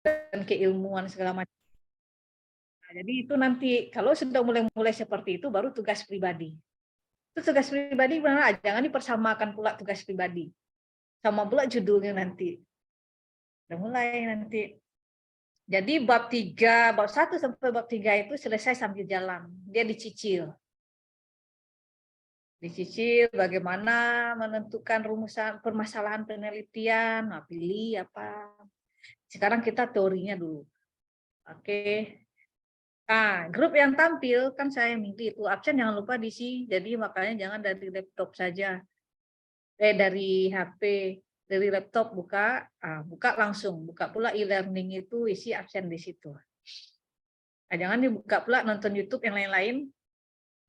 dan keilmuan segala macam. Nah, jadi itu nanti kalau sudah mulai seperti itu baru tugas pribadi. Itu tugas pribadi benar, jangan dipersamakan pula tugas pribadi sama pula judulnya nanti. Udah mulai nanti. Jadi bab 1 sampai bab 3 itu selesai sambil jalan. Dia dicicil. Dicicil bagaimana menentukan rumusan permasalahan penelitian, nah, pilih apa. Sekarang kita teorinya dulu. Oke. Nah, grup yang tampil kan saya milih itu absen jangan lupa diisi. Jadi makanya jangan dari laptop saja. Dari HP, dari laptop buka, buka langsung, buka pula e-learning itu isi absen di situ. Nah, jangan dibuka pula nonton YouTube yang lain-lain.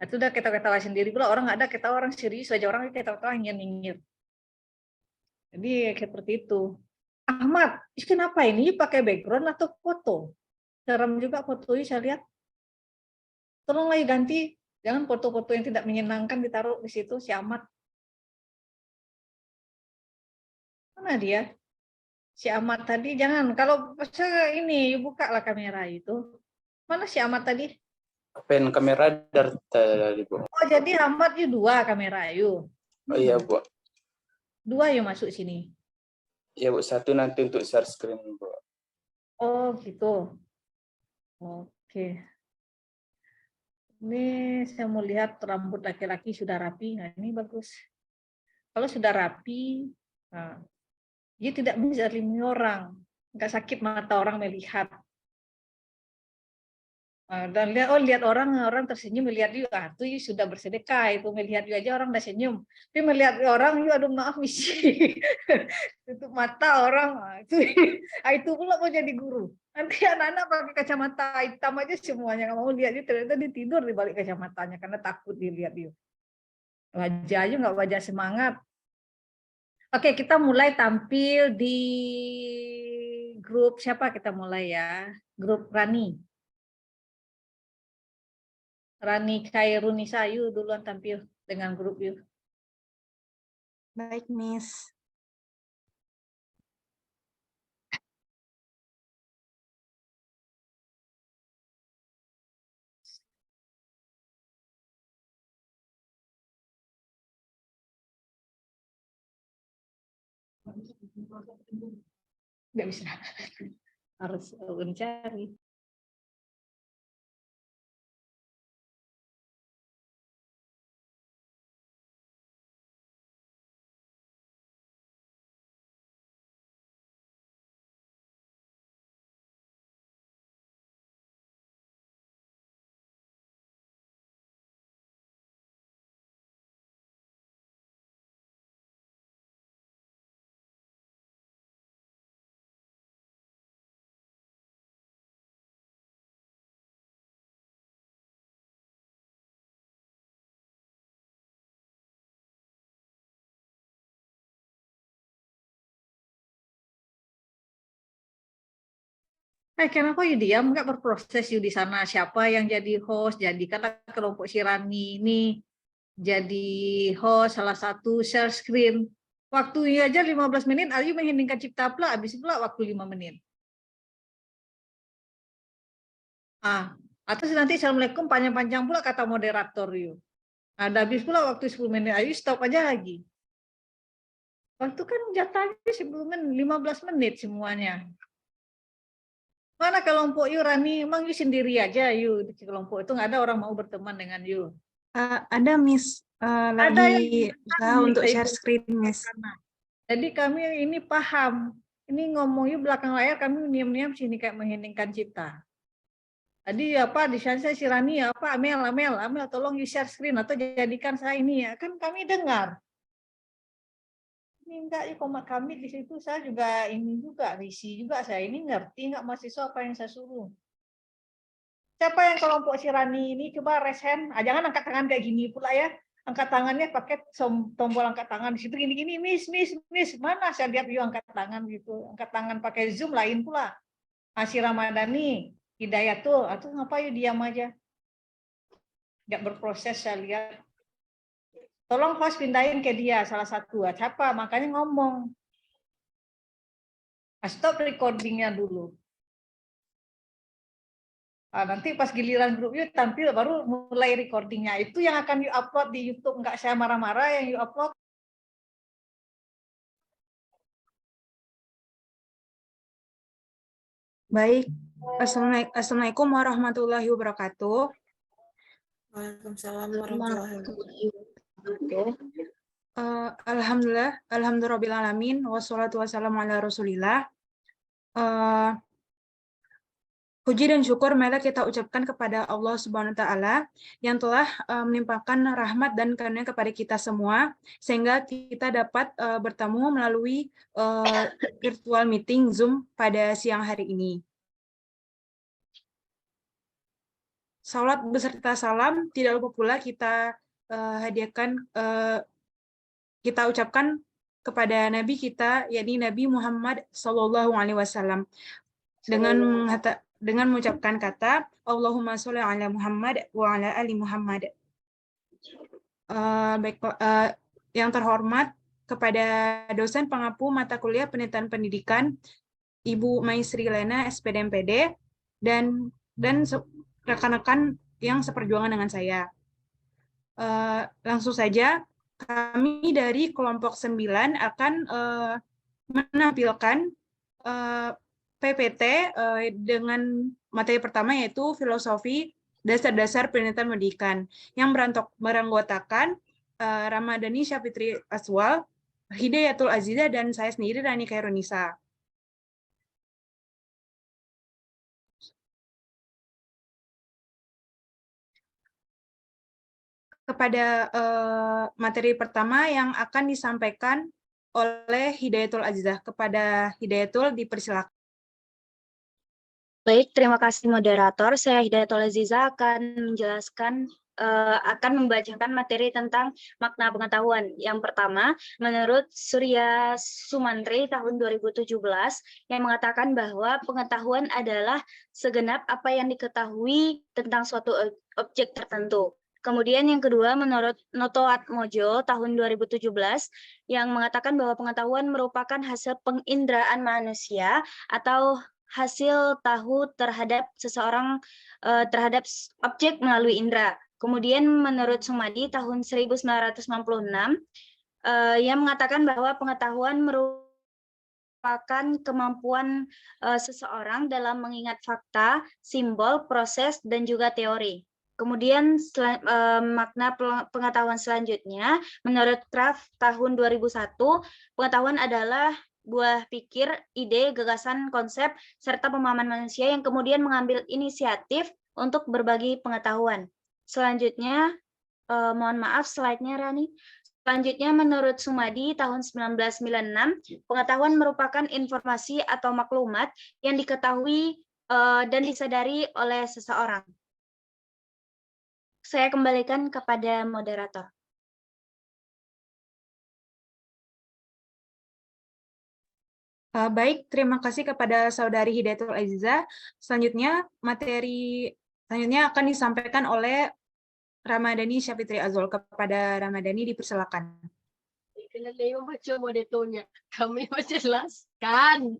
Itu udah ketawa-ketawa sendiri pula, orang nggak ada ketawa, orang serius aja, orang ketawa-ketawa nyinyir. Jadi seperti itu. Ahmad, kenapa ini pakai background atau foto? Serem juga fotonya saya lihat. Tolonglah ganti, jangan foto-foto yang tidak menyenangkan ditaruh di situ si Ahmad. Mana dia? Si Ahmad tadi jangan, kalau saya ini buka lah kamera itu. Mana si Ahmad tadi? Open kamera dari tadi, Bu. Oh, jadi Ahmad itu 2 kamera yuk. Oh iya, Bu. 2 yuk masuk sini. Ya, Bu. 1 nanti untuk share screen, Bu. Oh, gitu. Oke. Ini saya mau lihat rambut laki-laki sudah rapi. Nah, ini bagus. Kalau sudah rapi, nah, dia tidak menzalimi orang. Nggak sakit mata orang melihat. Dan lihat orang tersenyum melihat you, itu sudah bersedekah, itu melihat you aja orang udah senyum. Tapi melihat orang you, aduh maaf misi. Tutup mata orang, itu pula mau jadi guru. Nanti anak-anak pakai kacamata hitam aja semuanya nggak mau lihat you, ternyata dia tidur di balik kacamatanya karena takut dilihat you. Wajah you nggak wajah semangat. Oke, kita mulai tampil di grup siapa kita mulai ya? Grup Rani. Rani Khairunisa, yuk duluan tampil dengan grup yuk. Baik, Miss. Nggak bisa, harus mencari. Kenapa you diam? Nggak berproses you di sana. Siapa yang jadi host? Jadikanlah kelompok si Rani ini jadi host salah satu share screen. Waktunya aja 15 menit, Ayu mengheningkan cipta pula, habis pula waktu 5 menit. Atau nanti Assalamualaikum panjang-panjang pula kata moderator you. Ada habis pula waktu 10 menit, Ayu stop aja lagi. Waktu kan jatahnya 15 menit semuanya. Mana kelompok you, Rani? Emang you sendiri aja you di kelompok itu, nggak ada orang mau berteman dengan you? Ada, Miss. Ada Lagi yang usaha untuk share screen, Miss. Jadi kami ini paham. Ini ngomong you belakang layar, kami diam-diam sini kayak mengheningkan cipta. Tadi apa di sana si Rani apa Amel tolong you share screen atau jadikan saya ini ya. Kan kami dengar. Ini enggak ya komat kami di situ, saya juga ini juga risi juga, saya ini ngerti nggak mahasiswa apa yang saya suruh. Siapa yang kelompok si Rani ini coba raise hand, jangan angkat tangan kayak gini pula ya, angkat tangannya pakai tombol angkat tangan di situ gini miss mana saya lihat you angkat tangan gitu, angkat tangan pakai zoom lain pula. Masih Ramadhani Hidayat tuh atau ngapain diam aja, nggak berproses saya lihat. Tolong host pindahin ke dia salah satu. Siapa? Makanya ngomong. Stop recordingnya dulu. Nanti pas giliran grup you tampil baru mulai recordingnya. Itu yang akan you upload di YouTube. Enggak saya marah-marah yang you upload. Baik. Assalamualaikum warahmatullahi wabarakatuh. Waalaikumsalam warahmatullahi wabarakatuh. Alhamdulillahirabbil wassalatu wassalamu ala Rasulillah. Puji dan syukur marilah kita ucapkan kepada Allah Subhanahu wa taala yang telah menimpakan rahmat dan karunia kepada kita semua sehingga kita dapat bertemu melalui virtual meeting Zoom pada siang hari ini. Salat beserta salam tidak lupa pula kita kita ucapkan kepada Nabi kita, yakni Nabi Muhammad SAW, dengan mengucapkan kata Allahumma sholli ala Muhammad wa ala ali Muhammad. Yang terhormat kepada dosen pengampu mata kuliah penelitian pendidikan Ibu Maisri Lena SPD MPD dan rekan-rekan yang seperjuangan dengan saya. Langsung saja kami dari kelompok 9 akan menampilkan PPT dengan materi pertama yaitu filosofi dasar-dasar penelitian pendidikan yang beranggotakan Ramadhani Syafitri Aswal, Hidayatul Aziza, dan saya sendiri Rani Khairunisa. Kepada materi pertama yang akan disampaikan oleh Hidayatul Azizah. Kepada Hidayatul dipersilakan. Baik, terima kasih moderator. Saya Hidayatul Azizah akan menjelaskan, akan membacakan materi tentang makna pengetahuan. Yang pertama, menurut Surya Sumantri tahun 2017 yang mengatakan bahwa pengetahuan adalah segenap apa yang diketahui tentang suatu objek tertentu. Kemudian yang kedua, menurut Noto Atmojo tahun 2017 yang mengatakan bahwa pengetahuan merupakan hasil penginderaan manusia atau hasil tahu terhadap seseorang terhadap objek melalui indera. Kemudian menurut Sumadi tahun 1996 yang mengatakan bahwa pengetahuan merupakan kemampuan seseorang dalam mengingat fakta, simbol, proses, dan juga teori. Kemudian makna pengetahuan selanjutnya, menurut Kraft tahun 2001, pengetahuan adalah buah pikir, ide, gagasan, konsep, serta pemahaman manusia yang kemudian mengambil inisiatif untuk berbagi pengetahuan. Selanjutnya, mohon maaf slide-nya Rani. Selanjutnya, menurut Sumadi tahun 1996, pengetahuan merupakan informasi atau maklumat yang diketahui dan disadari oleh seseorang. Saya kembalikan kepada moderator. Baik, terima kasih kepada Saudari Hidayatul Azizah. Selanjutnya, materi selanjutnya akan disampaikan oleh Ramadhani Syafitri Azwal. Kepada Ramadhani dipersilakan. Kena dia baca moderatornya. Kami menjelaskan.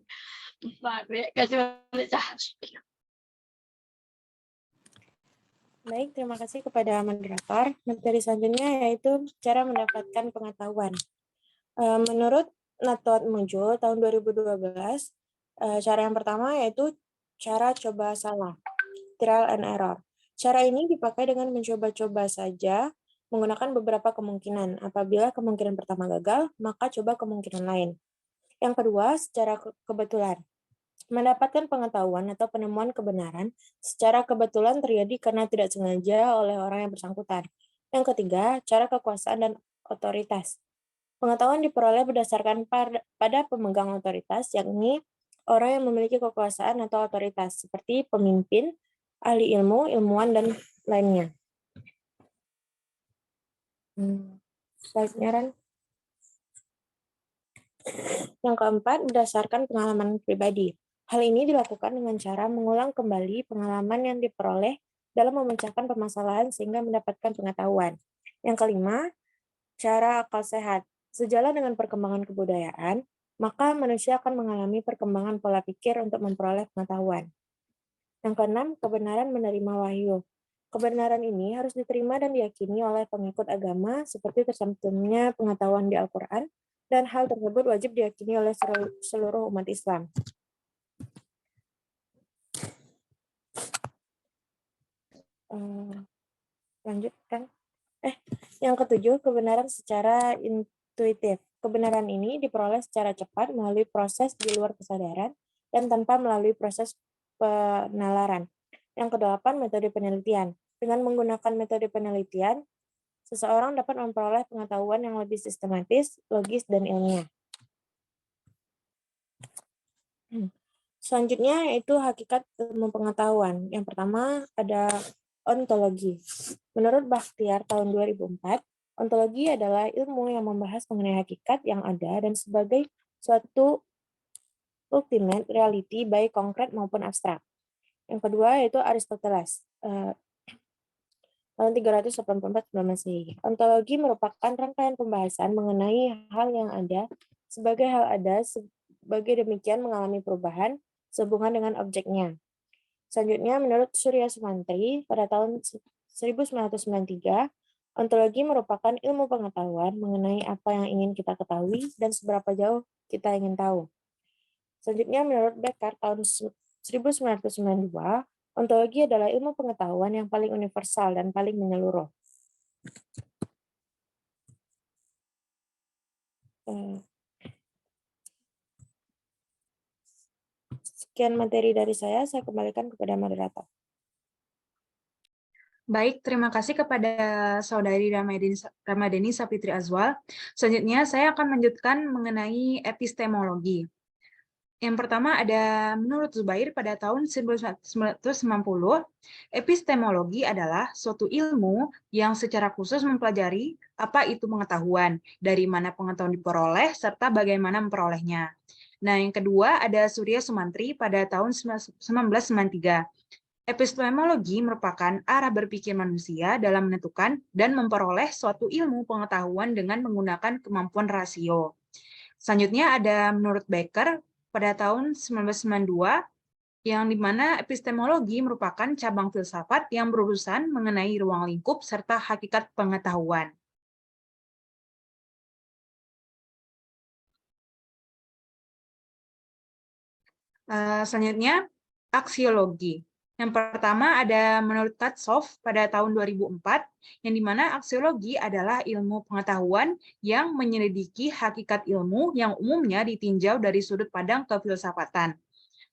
Baik, terima kasih kepada moderator. Materi selanjutnya yaitu cara mendapatkan pengetahuan. Menurut Noto Atmojo tahun 2012, cara yang pertama yaitu cara coba salah, trial and error. Cara ini dipakai dengan mencoba-coba saja menggunakan beberapa kemungkinan. Apabila kemungkinan pertama gagal, maka coba kemungkinan lain. Yang kedua, secara kebetulan. Mendapatkan pengetahuan atau penemuan kebenaran secara kebetulan terjadi karena tidak sengaja oleh orang yang bersangkutan. Yang ketiga, cara kekuasaan dan otoritas. Pengetahuan diperoleh berdasarkan pada pemegang otoritas, yakni orang yang memiliki kekuasaan atau otoritas, seperti pemimpin, ahli ilmu, ilmuwan, dan lainnya. Slide-nya, Ran. Yang keempat, berdasarkan pengalaman pribadi. Hal ini dilakukan dengan cara mengulang kembali pengalaman yang diperoleh dalam memecahkan permasalahan sehingga mendapatkan pengetahuan. Yang kelima, cara akal sehat. Sejalan dengan perkembangan kebudayaan, maka manusia akan mengalami perkembangan pola pikir untuk memperoleh pengetahuan. Yang keenam, kebenaran menerima wahyu. Kebenaran ini harus diterima dan diyakini oleh pengikut agama seperti tercantumnya pengetahuan di Al-Quran, dan hal tersebut wajib diyakini oleh seluruh umat Islam. Lanjutkan. Yang ketujuh, kebenaran secara intuitif. Kebenaran ini diperoleh secara cepat melalui proses di luar kesadaran dan tanpa melalui proses penalaran. Yang kedelapan, metode penelitian. Dengan menggunakan metode penelitian, seseorang dapat memperoleh pengetahuan yang lebih sistematis, logis, dan ilmiah. Selanjutnya yaitu hakikat ilmu pengetahuan. Yang pertama ada ontologi. Menurut Bakhtiar tahun 2004, ontologi adalah ilmu yang membahas mengenai hakikat yang ada dan sebagai suatu ultimate reality baik konkret maupun abstrak. Yang kedua yaitu Aristoteles tahun 384 sebelum Masehi. Ontologi merupakan rangkaian pembahasan mengenai hal yang ada sebagai hal ada, sebagai demikian mengalami perubahan sehubungan dengan objeknya. Selanjutnya, menurut Surya Sumantri pada tahun 1993, ontologi merupakan ilmu pengetahuan mengenai apa yang ingin kita ketahui dan seberapa jauh kita ingin tahu. Selanjutnya, menurut Becker tahun 1992, ontologi adalah ilmu pengetahuan yang paling universal dan paling menyeluruh. Sekian materi dari saya kembalikan kepada moderator. Baik, terima kasih kepada Saudari Ramadhani Sapitri Azwal. Selanjutnya, saya akan melanjutkan mengenai epistemologi. Yang pertama ada menurut Zubair pada tahun 1990, epistemologi adalah suatu ilmu yang secara khusus mempelajari apa itu pengetahuan, dari mana pengetahuan diperoleh, serta bagaimana memperolehnya. Nah, yang kedua ada Surya Sumantri pada tahun 1993. Epistemologi merupakan arah berpikir manusia dalam menentukan dan memperoleh suatu ilmu pengetahuan dengan menggunakan kemampuan rasio. Selanjutnya ada menurut Becker pada tahun 1992, yang dimana epistemologi merupakan cabang filsafat yang berurusan mengenai ruang lingkup serta hakikat pengetahuan. Selanjutnya, aksiologi. Yang pertama ada menurut Katsoff pada tahun 2004, yang dimana aksiologi adalah ilmu pengetahuan yang menyelidiki hakikat ilmu yang umumnya ditinjau dari sudut pandang kefilsafatan.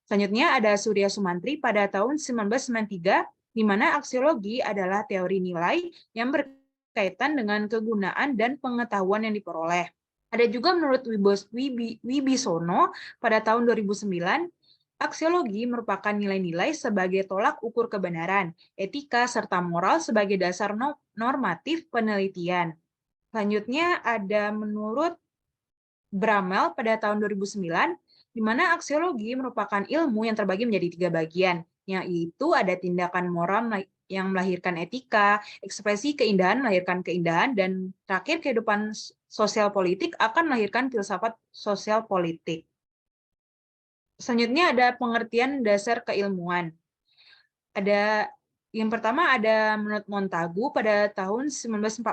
Selanjutnya ada Surya Sumantri pada tahun 1993, di mana aksiologi adalah teori nilai yang berkaitan dengan kegunaan dan pengetahuan yang diperoleh. Ada juga menurut Wibisono pada tahun 2009, aksiologi merupakan nilai-nilai sebagai tolak ukur kebenaran, etika, serta moral sebagai dasar normatif penelitian. Selanjutnya ada menurut Bramel pada tahun 2009, di mana aksiologi merupakan ilmu yang terbagi menjadi 3 bagian, yaitu ada tindakan moral yang melahirkan etika, ekspresi keindahan melahirkan keindahan, dan terakhir kehidupan sosial politik akan melahirkan filsafat sosial politik. Selanjutnya ada pengertian dasar keilmuan. Yang pertama ada menurut Montagu pada tahun 1940,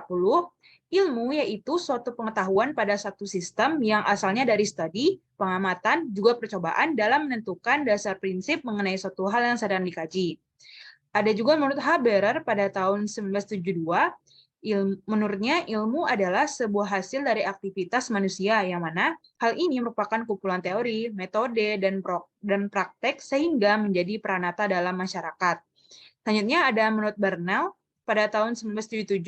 ilmu yaitu suatu pengetahuan pada satu sistem yang asalnya dari studi, pengamatan, juga percobaan dalam menentukan dasar prinsip mengenai suatu hal yang sedang dikaji. Ada juga menurut Haberer pada tahun 1972, menurutnya ilmu adalah sebuah hasil dari aktivitas manusia yang mana hal ini merupakan kumpulan teori, metode, dan praktek sehingga menjadi peranata dalam masyarakat. Selanjutnya ada menurut Bernal pada tahun 1977,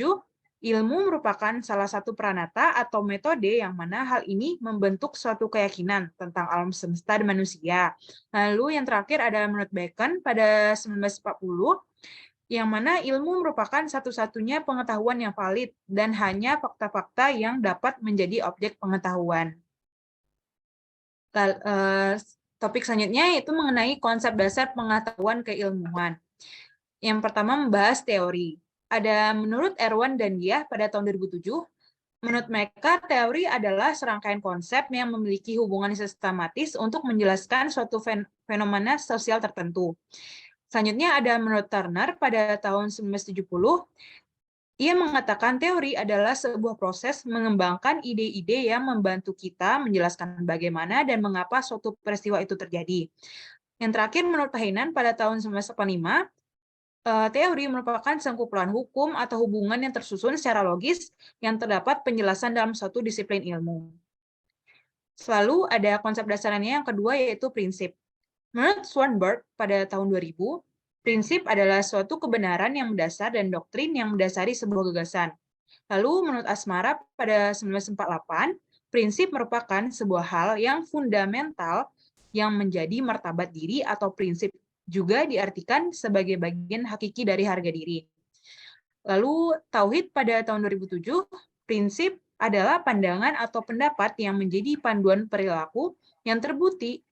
ilmu merupakan salah satu peranata atau metode yang mana hal ini membentuk suatu keyakinan tentang alam semesta dan manusia. Lalu yang terakhir ada menurut Bacon pada 1940, yang mana ilmu merupakan satu-satunya pengetahuan yang valid dan hanya fakta-fakta yang dapat menjadi objek pengetahuan. Topik selanjutnya yaitu mengenai konsep dasar pengetahuan keilmuan. Yang pertama membahas teori. Ada menurut Erwan dan Diah pada tahun 2007, menurut mereka teori adalah serangkaian konsep yang memiliki hubungan sistematis untuk menjelaskan suatu fenomena sosial tertentu. Selanjutnya ada menurut Turner pada tahun 1970, ia mengatakan teori adalah sebuah proses mengembangkan ide-ide yang membantu kita menjelaskan bagaimana dan mengapa suatu peristiwa itu terjadi. Yang terakhir menurut Hainan pada tahun 1985, teori merupakan sengkumpulan hukum atau hubungan yang tersusun secara logis yang terdapat penjelasan dalam suatu disiplin ilmu. Selalu ada konsep dasarnya yang kedua yaitu prinsip. Menurut Swanberg pada tahun 2000, prinsip adalah suatu kebenaran yang mendasar dan doktrin yang mendasari sebuah gagasan. Lalu menurut Asmara pada 1948, prinsip merupakan sebuah hal yang fundamental yang menjadi martabat diri atau prinsip juga diartikan sebagai bagian hakiki dari harga diri. Lalu Tauhid pada tahun 2007, prinsip adalah pandangan atau pendapat yang menjadi panduan perilaku yang terbukti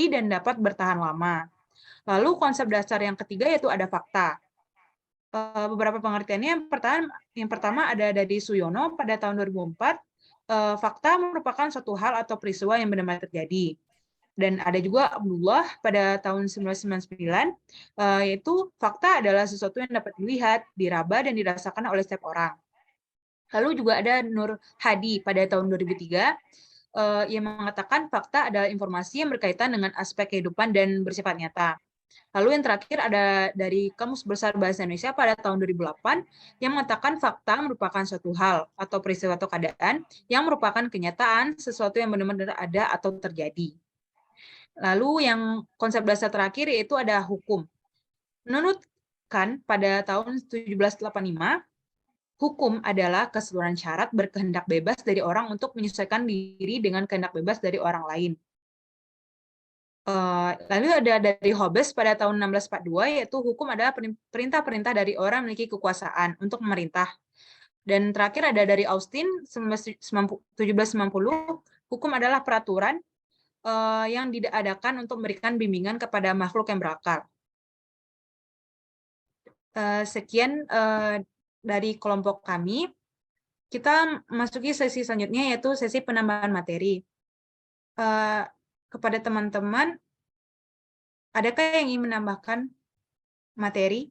dan dapat bertahan lama. Lalu konsep dasar yang ketiga yaitu ada fakta. Beberapa pengertiannya yang pertama ada dari Suyono pada tahun 2004, fakta merupakan suatu hal atau peristiwa yang benar-benar terjadi. Dan ada juga Abdullah pada tahun 1999, yaitu fakta adalah sesuatu yang dapat dilihat, diraba, dan dirasakan oleh setiap orang. Lalu juga ada Nur Hadi pada tahun 2003, yang mengatakan fakta adalah informasi yang berkaitan dengan aspek kehidupan dan bersifat nyata. Lalu yang terakhir ada dari Kamus Besar Bahasa Indonesia pada tahun 2008 yang mengatakan fakta merupakan suatu hal atau peristiwa atau keadaan yang merupakan kenyataan sesuatu yang benar-benar ada atau terjadi. Lalu yang konsep dasar terakhir yaitu ada hukum. Menurut Kant pada tahun 1785, hukum adalah keseluruhan syarat berkehendak bebas dari orang untuk menyesuaikan diri dengan kehendak bebas dari orang lain. Lalu ada dari Hobbes pada tahun 1642, yaitu hukum adalah perintah-perintah dari orang memiliki kekuasaan untuk memerintah. Dan terakhir ada dari Austin 1790, hukum adalah peraturan yang diadakan untuk memberikan bimbingan kepada makhluk yang berakal. Sekian dari kelompok kami. Kita masuki sesi selanjutnya yaitu sesi penambahan materi. Kepada teman-teman, adakah yang ingin menambahkan materi?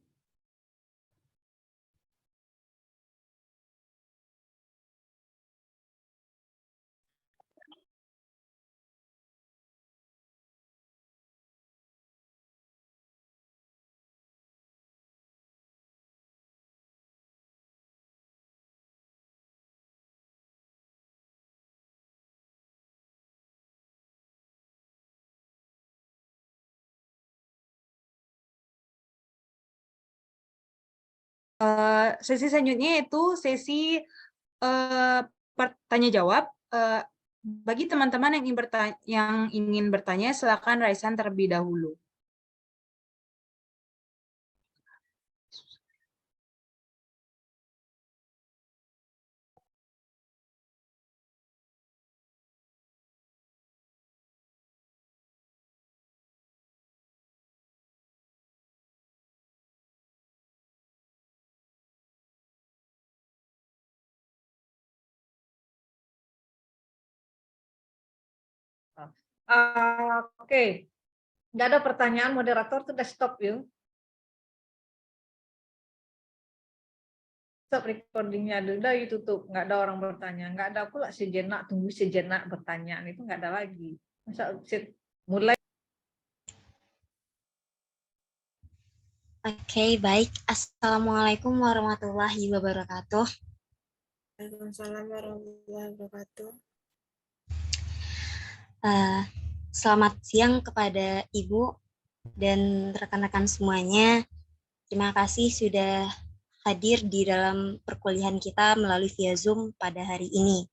Sesi selanjutnya itu sesi tanya jawab. Bagi teman-teman yang ingin bertanya, silakan raise hand terlebih dahulu. Oke, nggak ada pertanyaan, moderator sudah stop yuk. Stop recordingnya dulu, udah ditutup, nggak ada orang bertanya, nggak ada pula sejenak, tunggu sejenak pertanyaan, itu nggak ada lagi. Masa mulai. Oke, baik. Assalamualaikum warahmatullahi wabarakatuh. Waalaikumsalam warahmatullahi wabarakatuh. Selamat siang kepada Ibu dan rekan-rekan semuanya. Terima kasih sudah hadir di dalam perkuliahan kita melalui via Zoom pada hari ini.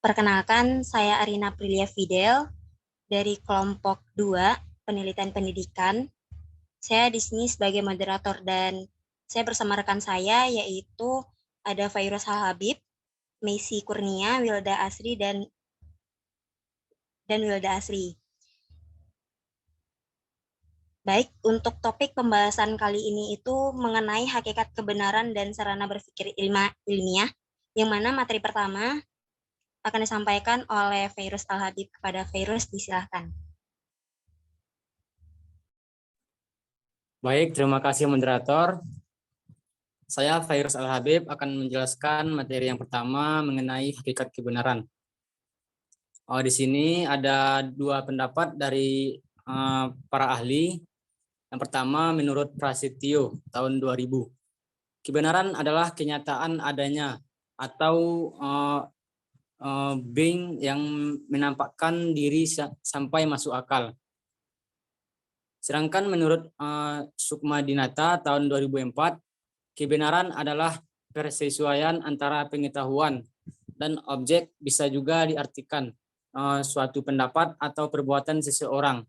Perkenalkan, saya Arina Prilia Fidel dari kelompok 2 penelitian pendidikan. Saya di sini sebagai moderator dan saya bersama rekan saya yaitu ada Fairuz Habib, Messi Kurnia, Wilda Asri dan Wilda Asri. Baik, untuk topik pembahasan kali ini itu mengenai hakikat kebenaran dan sarana berpikir ilmiah, yang mana materi pertama akan disampaikan oleh Fairuz Al-Habib. Kepada Fairuz, disilahkan. Baik, terima kasih moderator. Saya Fairuz Al-Habib akan menjelaskan materi yang pertama mengenai hakikat kebenaran. Di sini ada dua pendapat dari para ahli. Yang pertama menurut Prasetyo tahun 2000. Kebenaran adalah kenyataan adanya atau being yang menampakkan diri sampai masuk akal. Sedangkan menurut Sukmadinata tahun 2004, kebenaran adalah persesuaian antara pengetahuan dan objek, bisa juga diartikan suatu pendapat atau perbuatan seseorang.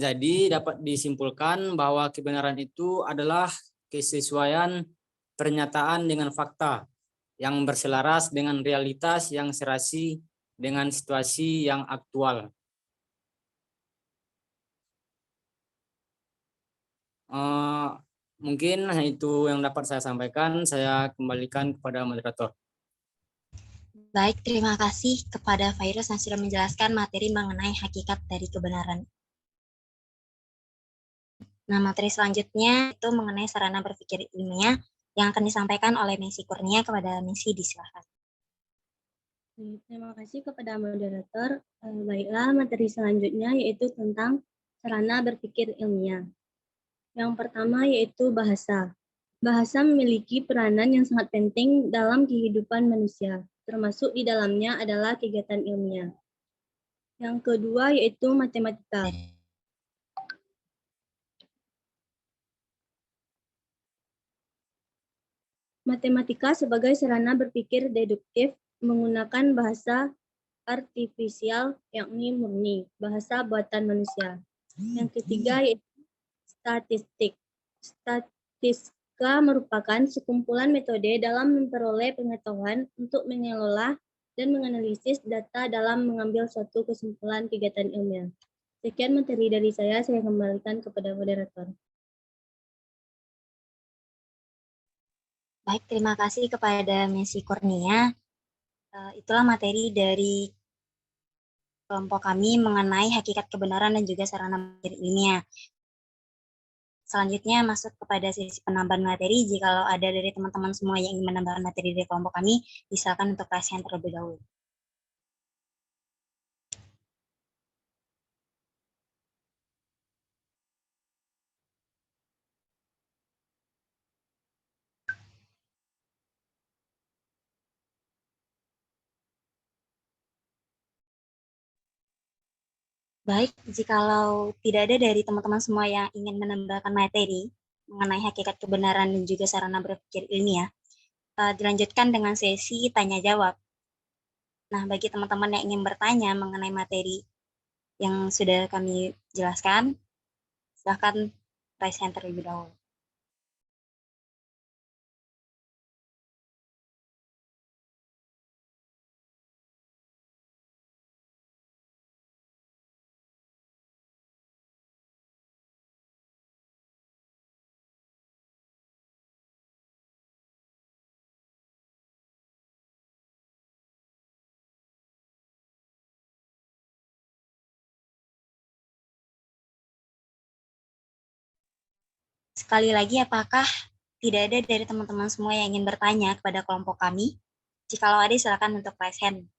Jadi dapat disimpulkan bahwa kebenaran itu adalah kesesuaian pernyataan dengan fakta yang berselaras dengan realitas yang serasi dengan situasi yang aktual. Mungkin itu yang dapat saya sampaikan. Saya kembalikan kepada moderator. Baik, terima kasih kepada Fairuz yang sudah menjelaskan materi mengenai hakikat dari kebenaran. Nah, materi selanjutnya itu mengenai sarana berpikir ilmiah yang akan disampaikan oleh Messi Kurnia. Kepada Messi, disilakan. Terima kasih kepada moderator. Baiklah, materi selanjutnya yaitu tentang sarana berpikir ilmiah. Yang pertama yaitu bahasa. Bahasa memiliki peranan yang sangat penting dalam kehidupan manusia, termasuk di dalamnya adalah kegiatan ilmiah. Yang kedua yaitu matematika. Matematika sebagai sarana berpikir deduktif menggunakan bahasa artifisial, yakni murni, bahasa buatan manusia. Yang ketiga yaitu statistik. Statistika merupakan sekumpulan metode dalam memperoleh pengetahuan untuk mengelola dan menganalisis data dalam mengambil suatu kesimpulan kegiatan ilmiah. Sekian materi dari saya kembalikan kepada moderator. Baik, terima kasih kepada Messi Kurnia. Itulah materi dari kelompok kami mengenai hakikat kebenaran dan juga sarana berpikir ilmiah. Selanjutnya masuk kepada sesi penambahan materi. Jikalau ada dari teman-teman semua yang ingin menambahkan materi dari kelompok kami, silakan untuk raise hand terlebih dahulu. Baik, jikalau tidak ada dari teman-teman semua yang ingin menambahkan materi mengenai hakikat kebenaran dan juga sarana berpikir ilmiah, dilanjutkan dengan sesi tanya-jawab. Nah, bagi teman-teman yang ingin bertanya mengenai materi yang sudah kami jelaskan, silakan raise hand terlebih dahulu. Sekali lagi, apakah tidak ada dari teman-teman semua yang ingin bertanya kepada kelompok kami? Jikalau ada, silakan untuk raise hand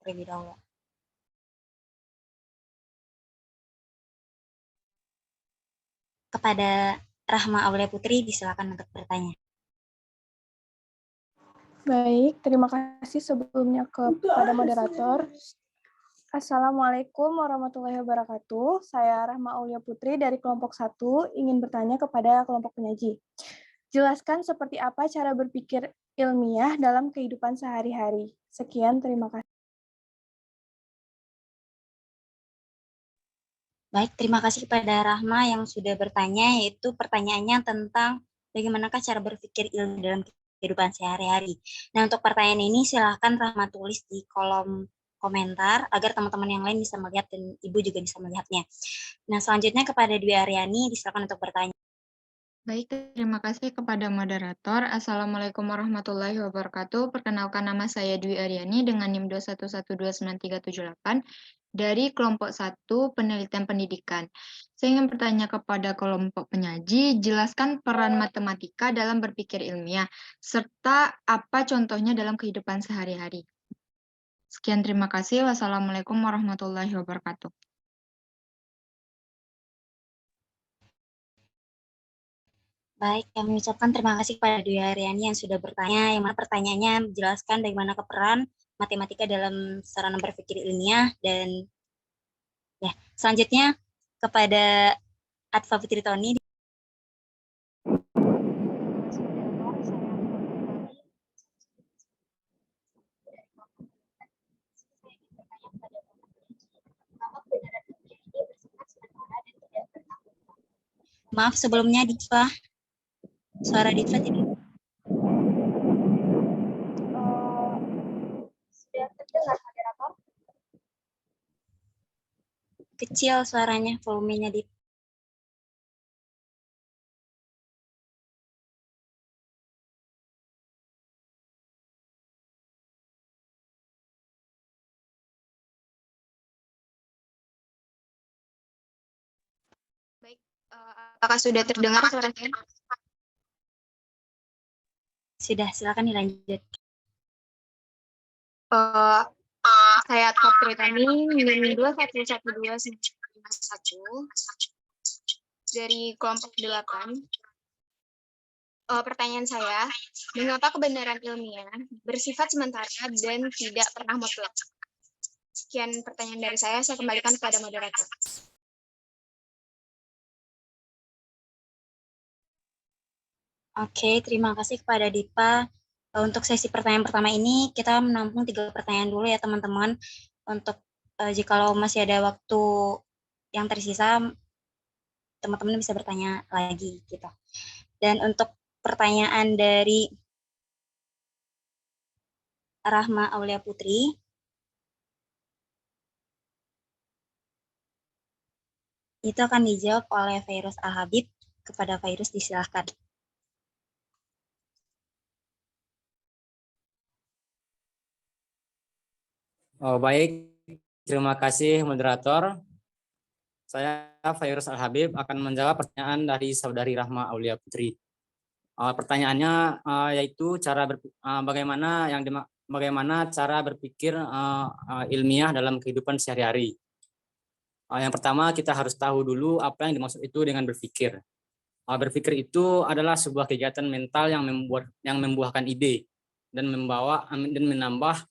terlebih dahulu. Kepada Rahma Aulia Putri, disilakan untuk bertanya. Baik, terima kasih sebelumnya kepada moderator. Assalamualaikum warahmatullahi wabarakatuh. Saya Rahma Aulia Putri dari kelompok 1 ingin bertanya kepada kelompok penyaji. Jelaskan seperti apa cara berpikir ilmiah dalam kehidupan sehari-hari. Sekian, terima kasih. Baik, terima kasih kepada Rahma yang sudah bertanya, yaitu pertanyaannya tentang bagaimanakah cara berpikir ilmiah dalam kehidupan sehari-hari. Nah, untuk pertanyaan ini silahkan Rahma tulis di kolom komentar agar teman-teman yang lain bisa melihat dan Ibu juga bisa melihatnya. Nah, selanjutnya kepada Dwi Aryani, disilakan untuk bertanya. Baik, terima kasih kepada moderator. Assalamualaikum warahmatullahi wabarakatuh. Perkenalkan, nama saya Dwi Aryani dengan NIM 2112938 dari kelompok 1 penelitian pendidikan. Saya ingin bertanya kepada kelompok penyaji, jelaskan peran matematika dalam berpikir ilmiah, serta apa contohnya dalam kehidupan sehari-hari. Sekian, terima kasih. Wassalamualaikum warahmatullahi wabarakatuh. Baik, kami ucapkan terima kasih kepada Dwi Haryani yang sudah bertanya, yang mana pertanyaannya menjelaskan bagaimana peran matematika dalam sarana berpikir ilmiah, dan ya selanjutnya kepada Atfa Putri Toni. Maaf sebelumnya Ditfa. Suara Ditfa tidak. Sudah terdengar moderator? Kecil suaranya, volumenya Dit. Baik, apakah sudah terdengar suaranya? Sudah, silakan dilanjut. Saya Atfa Tani, NIM 21112 dari kelompok 8. Pertanyaan saya, mengapa kebenaran ilmiah bersifat sementara dan tidak pernah mutlak? Sekian pertanyaan dari saya kembalikan kepada moderator. Oke, terima kasih kepada Dipa. Untuk sesi pertanyaan pertama ini, kita menampung 3 pertanyaan dulu ya teman-teman. Untuk jikalau masih ada waktu yang tersisa, teman-teman bisa bertanya lagi gitu. Dan untuk pertanyaan dari Rahma Aulia Putri, itu akan dijawab oleh Fairuz Al-Habib. Kepada Fairuz disilahkan. Oh, baik, terima kasih moderator. Saya Fairuz Al-Habib akan menjawab pertanyaan dari saudari Rahma Aulia Putri. Pertanyaannya yaitu bagaimana cara berpikir ilmiah dalam kehidupan sehari-hari. Yang pertama, kita harus tahu dulu apa yang dimaksud itu dengan berpikir. Berpikir itu adalah sebuah kegiatan mental yang membuahkan ide dan menambah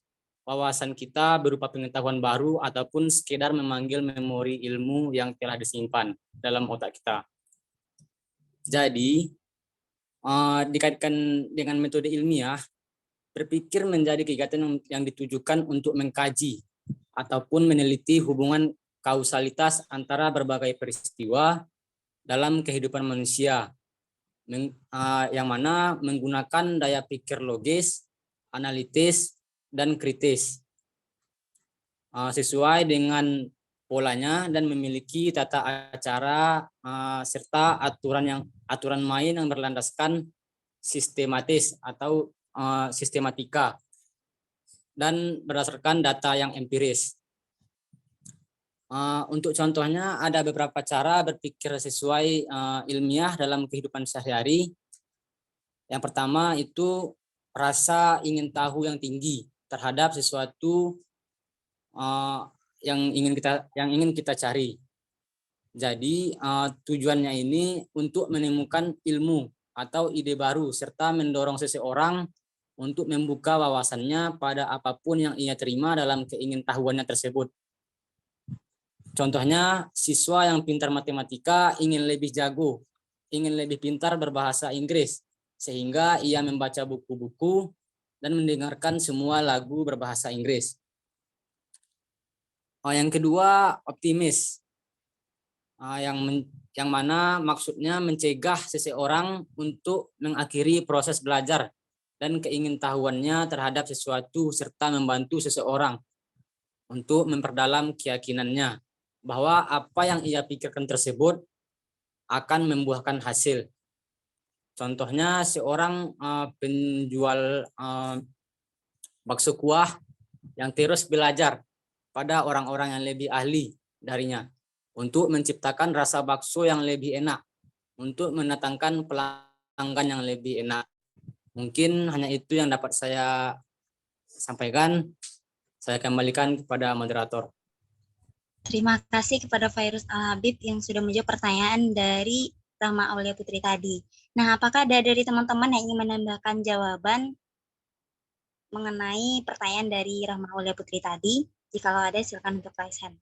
wawasan kita berupa pengetahuan baru ataupun sekedar memanggil memori ilmu yang telah disimpan dalam otak kita. Jadi, dikaitkan dengan metode ilmiah, berpikir menjadi kegiatan yang ditujukan untuk mengkaji ataupun meneliti hubungan kausalitas antara berbagai peristiwa dalam kehidupan manusia, yang mana menggunakan daya pikir logis, analitis, dan kritis sesuai dengan polanya dan memiliki tata acara serta aturan main yang berlandaskan sistematis atau sistematika dan berdasarkan data yang empiris. Untuk contohnya ada beberapa cara berpikir sesuai ilmiah dalam kehidupan sehari-hari. Yang pertama itu rasa ingin tahu yang tinggi terhadap sesuatu yang ingin kita cari. Jadi tujuannya ini untuk menemukan ilmu atau ide baru serta mendorong seseorang untuk membuka wawasannya pada apapun yang ia terima dalam keingintahuannya tersebut. Contohnya, siswa yang pintar matematika ingin lebih jago, ingin lebih pintar berbahasa Inggris, sehingga ia membaca buku-buku dan mendengarkan semua lagu berbahasa Inggris. Yang kedua, optimis, yang mana maksudnya mencegah seseorang untuk mengakhiri proses belajar dan keingintahuannya terhadap sesuatu serta membantu seseorang untuk memperdalam keyakinannya bahwa apa yang ia pikirkan tersebut akan membuahkan hasil. Contohnya seorang penjual bakso kuah yang terus belajar pada orang-orang yang lebih ahli darinya untuk menciptakan rasa bakso yang lebih enak, untuk mendatangkan pelanggan yang lebih enak. Mungkin hanya itu yang dapat saya sampaikan. Saya kembalikan kepada moderator. Terima kasih kepada Fairuz Al-Habib yang sudah menjawab pertanyaan dari Rahma Aulia Putri tadi. Nah, apakah ada dari teman-teman yang ingin menambahkan jawaban mengenai pertanyaan dari Rahma Aulia Putri tadi? Jikalau ada, silakan untuk raise hand.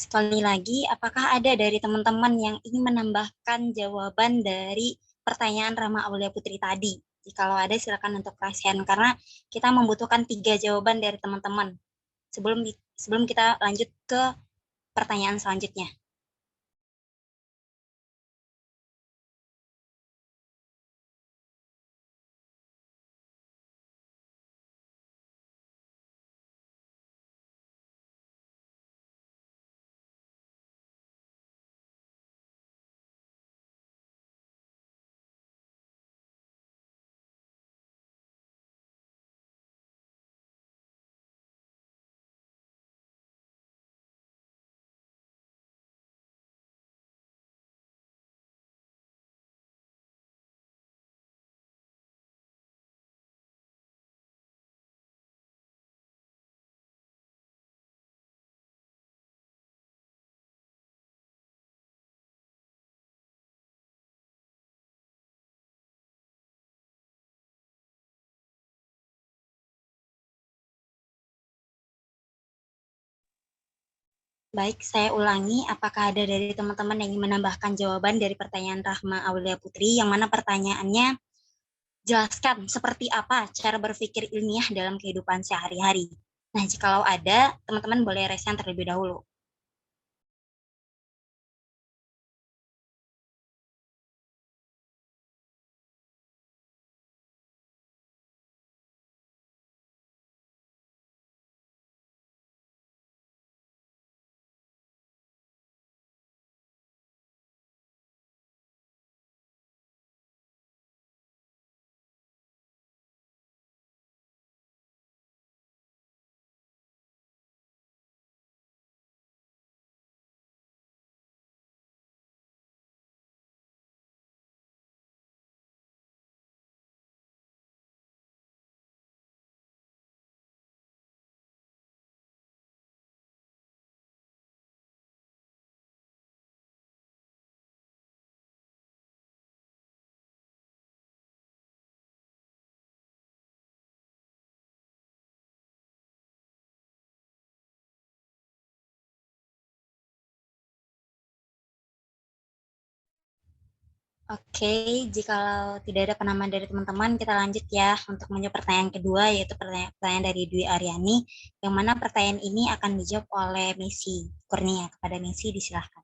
Sekali lagi, apakah ada dari teman-teman yang ingin menambahkan jawaban dari pertanyaan Rahma Aulia Putri tadi? Jikalau ada, silakan untuk raise hand, karena kita membutuhkan 3 jawaban dari teman-teman sebelum kita lanjut ke pertanyaan selanjutnya. Baik, saya ulangi, apakah ada dari teman-teman yang ingin menambahkan jawaban dari pertanyaan Rahma Aulia Putri, yang mana pertanyaannya, jelaskan seperti apa cara berpikir ilmiah dalam kehidupan sehari-hari. Nah, jikalau ada, teman-teman boleh raise hand terlebih dahulu. Oke, jikalau tidak ada penambahan dari teman-teman, kita lanjut ya untuk menjawab pertanyaan kedua, yaitu pertanyaan dari Dwi Aryani, yang mana pertanyaan ini akan dijawab oleh Messi Kurnia. Kepada Messi, disilahkan.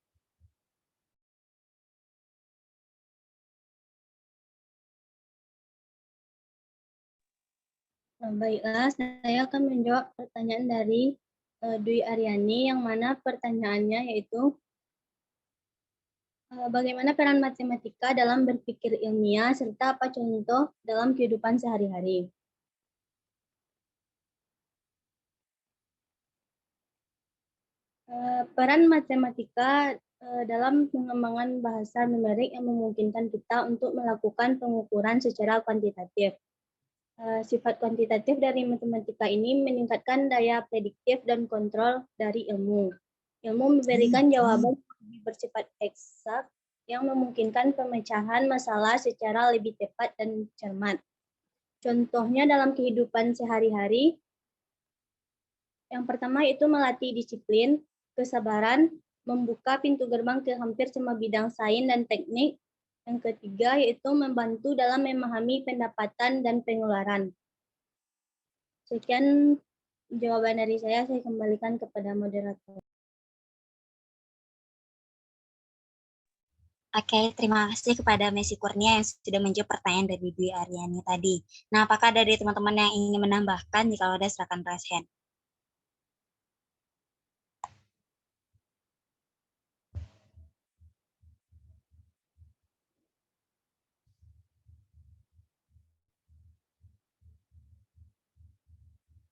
Baiklah, saya akan menjawab pertanyaan dari Dwi Aryani, yang mana pertanyaannya yaitu, bagaimana peran matematika dalam berpikir ilmiah, serta apa contoh dalam kehidupan sehari-hari? Peran matematika dalam pengembangan bahasa numerik yang memungkinkan kita untuk melakukan pengukuran secara kuantitatif. Sifat kuantitatif dari matematika ini meningkatkan daya prediktif dan kontrol dari ilmu. Ilmu memberikan jawaban yang bersifat eksak yang memungkinkan pemecahan masalah secara lebih tepat dan cermat. Contohnya dalam kehidupan sehari-hari, yang pertama itu melatih disiplin, kesabaran, membuka pintu gerbang ke hampir semua bidang sains dan teknik. Yang ketiga yaitu membantu dalam memahami pendapatan dan pengeluaran. Sekian jawaban dari saya kembalikan kepada moderator. Oke, terima kasih kepada Messi Kurnia yang sudah menjawab pertanyaan dari Dwi Aryani tadi. Nah, apakah dari teman-teman yang ingin menambahkan? Jika ada, silakan raise hand.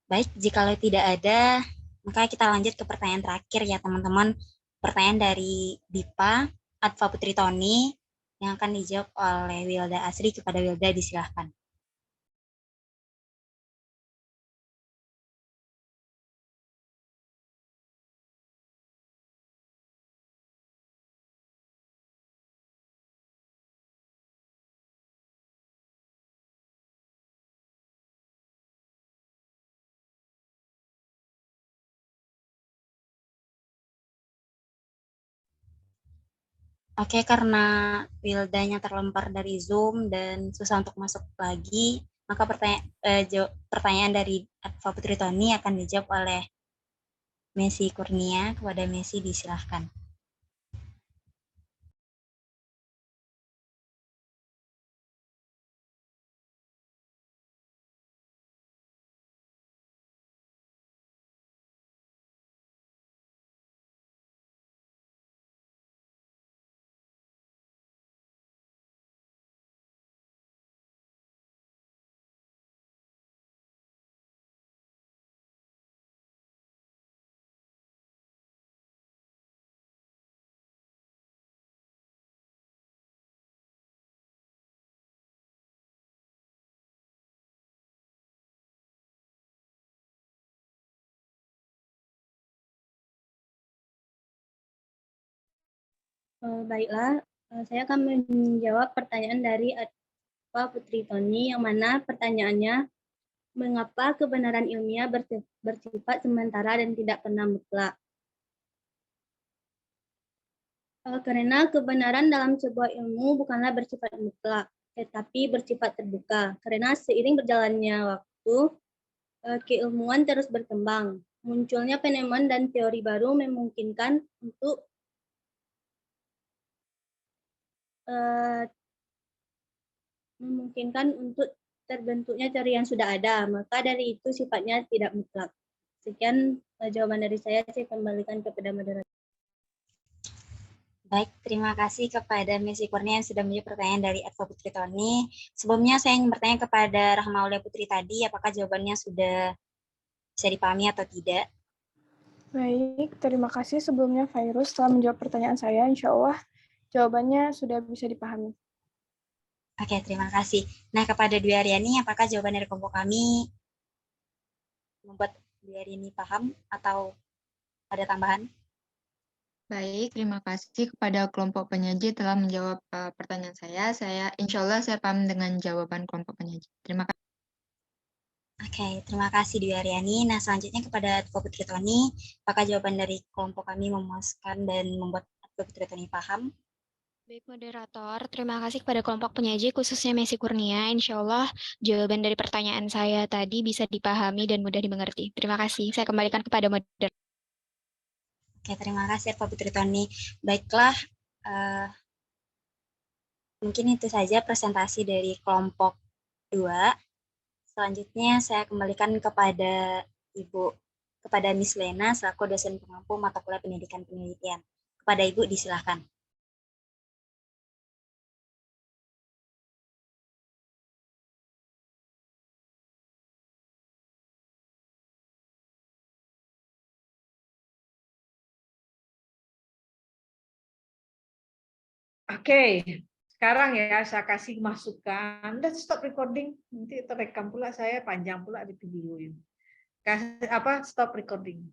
Baik, jika tidak ada, maka kita lanjut ke pertanyaan terakhir ya teman-teman. Pertanyaan dari Dipa Atfa Putri Toni yang akan dijawab oleh Wilda Asri. Kepada Wilda, disilahkan. Oke, karena Wildanya terlempar dari Zoom dan susah untuk masuk lagi, maka pertanyaan dari Atfa Putri Toni akan dijawab oleh Messi Kurnia. Kepada Messi, disilahkan. Baiklah, saya akan menjawab pertanyaan dari Atfa Putri Toni, yang mana pertanyaannya, mengapa kebenaran ilmiah bersifat sementara dan tidak pernah mutlak? Karena kebenaran dalam sebuah ilmu bukanlah bersifat mutlak, tetapi bersifat terbuka. Karena seiring berjalannya waktu, keilmuan terus berkembang. Munculnya penemuan dan teori baru memungkinkan untuk terbentuknya teori yang sudah ada, maka dari itu sifatnya tidak mutlak. Sekian jawaban dari saya kembalikan kepada moderator. Baik, terima kasih kepada Messi Kurnia yang sudah menjawab pertanyaan dari Atfa Putri Toni. Sebelumnya saya ingin bertanya kepada Rahma Aulia Putri tadi, apakah jawabannya sudah bisa dipahami atau tidak? Baik, terima kasih sebelumnya Fairuz telah menjawab pertanyaan saya. Insya Allah jawabannya sudah bisa dipahami. Oke, terima kasih. Nah, kepada Dwi Aryani, apakah jawaban dari kelompok kami membuat Dwi Aryani paham atau ada tambahan? Baik, terima kasih kepada kelompok penyaji telah menjawab pertanyaan saya. Insya Allah saya paham dengan jawaban kelompok penyaji. Terima kasih. Oke, terima kasih Dwi Aryani. Nah, selanjutnya kepada Atfa Putri Toni, apakah jawaban dari kelompok kami memuaskan dan membuat Atfa Putri Toni paham? Baik, moderator. Terima kasih kepada kelompok penyaji, khususnya Messi Kurnia. Insya Allah jawaban dari pertanyaan saya tadi bisa dipahami dan mudah dimengerti. Terima kasih. Saya kembalikan kepada moderator. Oke, terima kasih Atfa Putri Toni. Baiklah, mungkin itu saja presentasi dari kelompok 2. Selanjutnya saya kembalikan kepada Miss Lena selaku dosen pengampu mata kuliah pendidikan penelitian. Kepada Ibu disilahkan. Oke, sekarang ya saya kasih masukan dan stop recording, nanti terekam pula saya panjang pula di video ini. Kasih stop recording.